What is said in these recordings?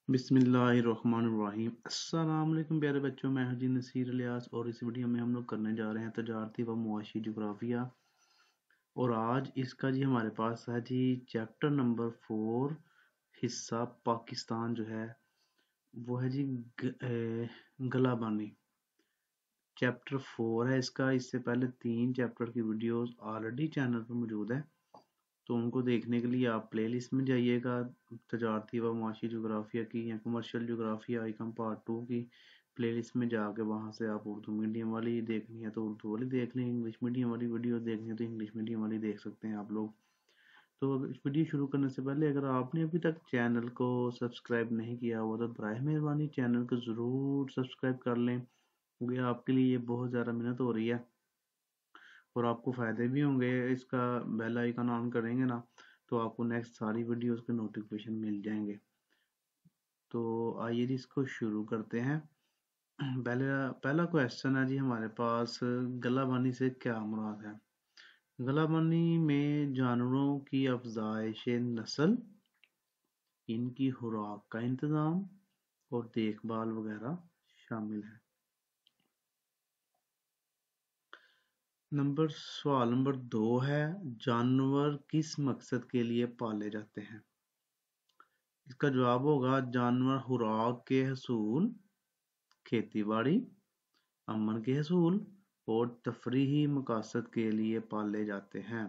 बिस्मिल्लाहिर्रहमानिर्रहीम। अस्सलाम वालेकुम प्यारे बच्चों, मैं हाजी नसीर इलियास और इस वीडियो में हम लोग करने जा रहे हैं तजारती व मुआशी जोग्राफिया। और आज इसका जी हमारे पास है जी चैप्टर नंबर 4, हिस्सा पाकिस्तान जो है वो है जी गलाबानी। चैप्टर 4 है इसका। इससे पहले 3 चैप्टर की वीडियोस ऑलरेडी चैनल पर मौजूद है, तो उनको देखने के लिए आप प्लेलिस्ट में जाइएगा। तजारती व मुआशी जोग्राफिया की या कमर्शियल जोग्राफिया आइकम पार्ट 2 की प्लेलिस्ट में जाके वहाँ से आप उर्दू मीडियम वाली देखनी है तो उर्दू वाली देख लें, इंग्लिश मीडियम वाली वीडियो देखनी है तो इंग्लिश मीडियम वाली देख सकते हैं आप लोग। तो इस वीडियो शुरू करने से पहले अगर आपने अभी तक चैनल को सब्सक्राइब नहीं किया हुआ तो बराए मेहरबानी चैनल को ज़रूर सब्सक्राइब कर लें, क्योंकि आपके लिए ये बहुत ज़्यादा मेहनत हो रही है और आपको फ़ायदे भी होंगे। इसका बेल आइकन ऑन करेंगे ना तो आपको नेक्स्ट सारी वीडियोस के नोटिफिकेशन मिल जाएंगे। तो आइए जी इसको शुरू करते हैं। पहला क्वेश्चन है जी हमारे पास, गलाबानी से क्या मुराद है। गलाबानी में जानवरों की अफजाइश नस्ल, इनकी खुराक का इंतज़ाम और देखभाल वगैरह शामिल है। सवाल नंबर 2 है, जानवर किस मकसद के लिए पाले जाते हैं। इसका जवाब होगा जानवर खुराक के हसूल, खेती बाड़ी, अमन के हसूल और तफरीही मकासद के लिए पाले जाते हैं।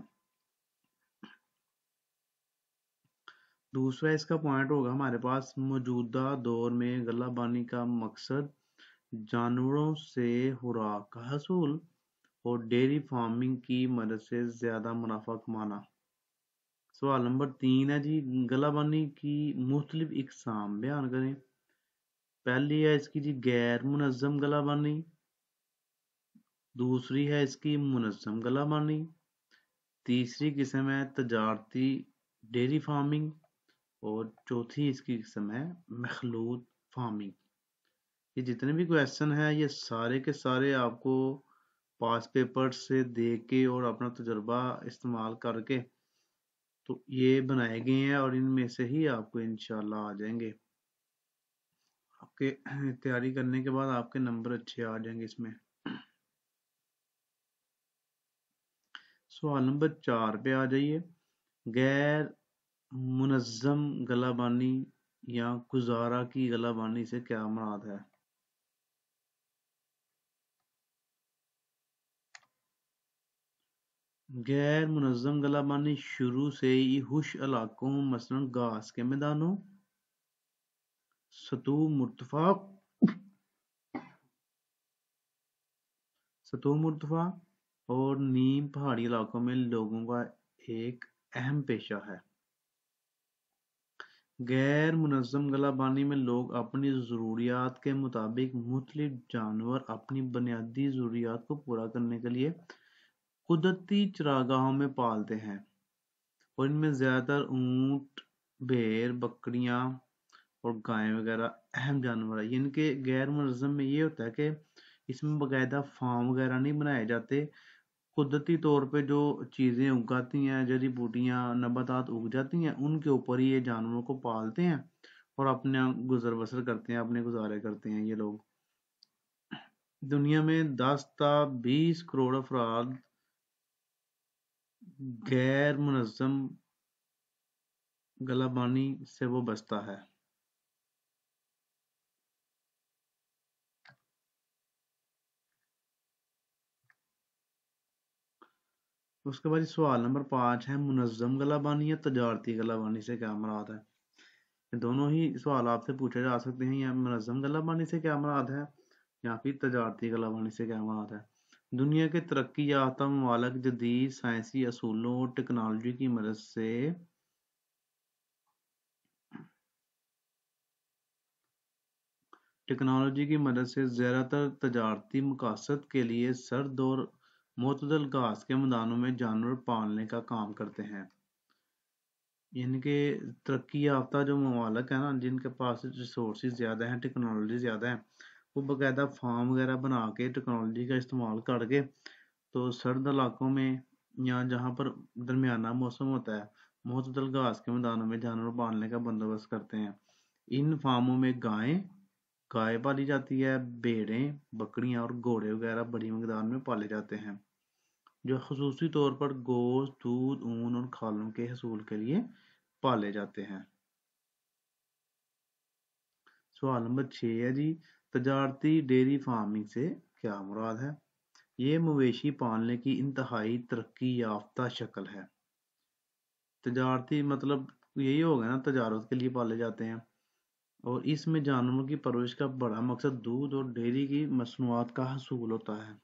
दूसरा इसका पॉइंट होगा हमारे पास, मौजूदा दौर में गलाबानी का मकसद जानवरों से खुराक का हसूल और डेयरी फार्मिंग की मदद से ज्यादा मुनाफा कमाना। सवाल नंबर 3 है जी, गलाबानी की मुख्तलिफ इकसाम बयान करें। पहली है इसकी जी गैर मुनज़्ज़म गलाबानी, दूसरी है इसकी मुनज़्ज़म गलाबानी, तीसरी किस्म है तजारती डेयरी फार्मिंग और चौथी इसकी किस्म है मखलूत फार्मिंग। ये जितने भी क्वेश्चन हैं ये सारे के सारे आपको पास पेपर से देख के और अपना तजुर्बा इस्तेमाल करके तो ये बनाए गए हैं और इनमें से ही आपको इंशाल्लाह आ जाएंगे। आपके तैयारी करने के बाद आपके नंबर अच्छे आ जाएंगे इसमें। सवाल नंबर 4 पे आ जाइए। गैर मुनज़्ज़म गलाबानी या गुजारा की गलाबानी से क्या मुराद है। गैर मुनज़्ज़म गलाबानी शुरू से ही हुश इलाकों मसलन घास के मैदानों, सतूह मुर्तफा और नीम पहाड़ी इलाकों में लोगों का एक अहम पेशा है। गैर मुनज़्ज़म गलाबानी में लोग अपनी ज़रूरियात के मुताबिक मुख्तलिफ जानवर अपनी बुनियादी ज़रूरियात को पूरा करने के लिए कुदरती चरागाहों में पालते हैं और इनमें ज़्यादातर ऊँट, भेड़, बकरियाँ और गायें वगैरह अहम जानवर है। इनके गैर मुनज़्ज़म में ये होता है कि इसमें बाकायदा फार्म वगैरह नहीं बनाए जाते। कुदरती तौर पे जो चीज़ें उगाती हैं, जड़ी बूटियाँ, नबातात उग जाती हैं, उनके ऊपर ही ये जानवरों को पालते हैं और अपना गुजर बसर करते हैं, अपने गुजारे करते हैं ये लोग। दुनिया में 10 ता 20 करोड़ अफराद गैर मुनज़्ज़म गलाबानी से वो बचता है। उसके बाद सवाल नंबर 5 है, मुनज़्ज़म गलाबानी या तजारती गलाबानी से क्या मुराद है। ये दोनों ही सवाल आपसे पूछे जा सकते हैं, या मुनज़्ज़म गलाबानी से क्या मुराद है या फिर तजारती गलाबानी से क्या मुराद है। दुनिया के तरक्की याफ्ता ममालिक जदीद साइंसी असूलों और टेक्नोलॉजी की मदद से ज़्यादातर तजारती मकासद के लिए सर्द और मुतदल घास के मैदानों में जानवर पालने का काम करते हैं। इनके तरक्की याफ्ता जो ममालिक है ना, जिनके पास रिसोर्सेज ज़्यादा हैं, टेक्नोलॉजी ज़्यादा है, वो बाकायदा फार्म वगैरह बना के टेक्नोलॉजी का इस्तेमाल करके तो सर्द इलाकों में या जहाँ पर दरमियाना मौसम होता है, मुतदल घास के मैदानों में जानवर पालने का बंदोबस्त करते हैं। इन फार्मों में गाय पाली जाती है, भेड़ें, बकरियां और घोड़े वगैरह बड़ी मकदार में पाले जाते हैं, जो खसूसी तौर पर गोश्त, दूध, ऊन और खालों के हसूल के लिए पाले जाते हैं। सवाल नंबर 6 है जी, तजारती डेयरी फार्मिंग से क्या मुराद है? ये मवेशी पालने की इंतहाई तरक्की याफ्ता शक्ल है। तजारती मतलब यही होगा ना, तजारत के लिए पाले जाते हैं, और इसमें जानवरों की परवरिश का बड़ा मकसद दूध और डेयरी की मसनूआत का हसूल होता है,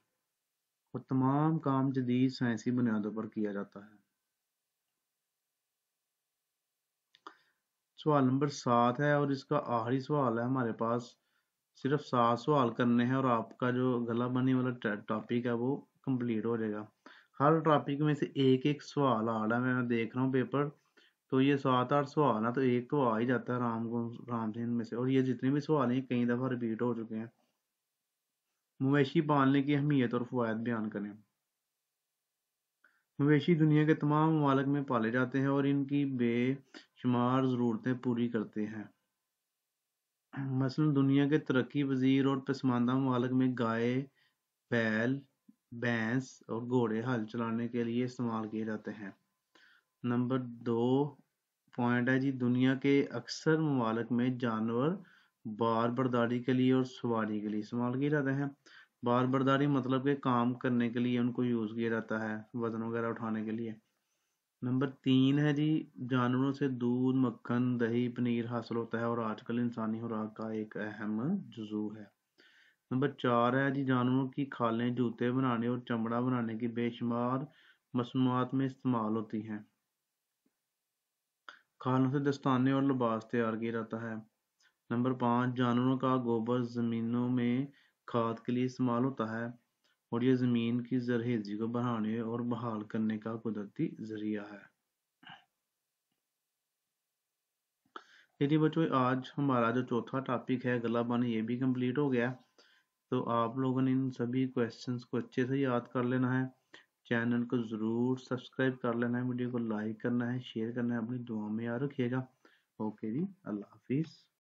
और तमाम काम जदीद साइंसी बुनियादों पर किया जाता है। सवाल नंबर 7 है और इसका आखिरी सवाल है हमारे पास। सिर्फ 7 सवाल करने हैं और आपका जो गला बनी वाला टॉपिक है वो कंप्लीट हो जाएगा। हर टॉपिक में से एक एक सवाल आ रहा है, मैं देख रहा हूँ पेपर, तो ये 7-8 सवाल ना, तो एक तो आ ही जाता है राम से इनमें से, और ये जितने भी सवाल हैं कई दफ़ा रिपीट हो चुके हैं। मवेशी पालने की अहमियत और फ़वाद बयान करें। मवेशी दुनिया के तमाम ममालिक में पाले जाते हैं और इनकी बेशुमार ज़रूरतें पूरी करते हैं। मसलन दुनिया के तरक्की पजीर और पसमानदा ममालिक में गाय, बैल, भैंस और घोड़े हल चलाने के लिए इस्तेमाल किए जाते हैं। नंबर 2 पॉइंट है जी, दुनिया के अक्सर ममालिक में जानवर बार बर्दारी के लिए और सवारी के लिए इस्तेमाल किए जाते हैं। बार बर्दारी मतलब कि काम करने के लिए उनको यूज़ किया जाता है, वजन वगैरह उठाने के लिए। नंबर 3 है जी, जानवरों से दूध, मक्खन, दही, पनीर हासिल होता है और आजकल इंसानी खुराक का एक अहम जुजू है। नंबर 4 है जी, जानवरों की खालें जूते बनाने और चमड़ा बनाने की बेशुमार मसनूआत में इस्तेमाल होती हैं। खालों से दस्ताने और लिबास तैयार किया जाता है। नंबर 5, जानवरों का गोबर ज़मीनों में खाद के लिए इस्तेमाल होता है और ये ज़मीन की ज़रखेज़ी को बढ़ाने और बहाल करने का कुदरती ज़रिया है। चलिए बच्चों, आज हमारा जो चौथा टॉपिक है गला बानी, ये भी कंप्लीट हो गया। तो आप लोगों ने इन सभी क्वेश्चंस को अच्छे से याद कर लेना है, चैनल को ज़रूर सब्सक्राइब कर लेना है, वीडियो को लाइक करना है, शेयर करना है, अपनी दुआ में याद रखिएगा। ओके जी, अल्लाह हाफिज़।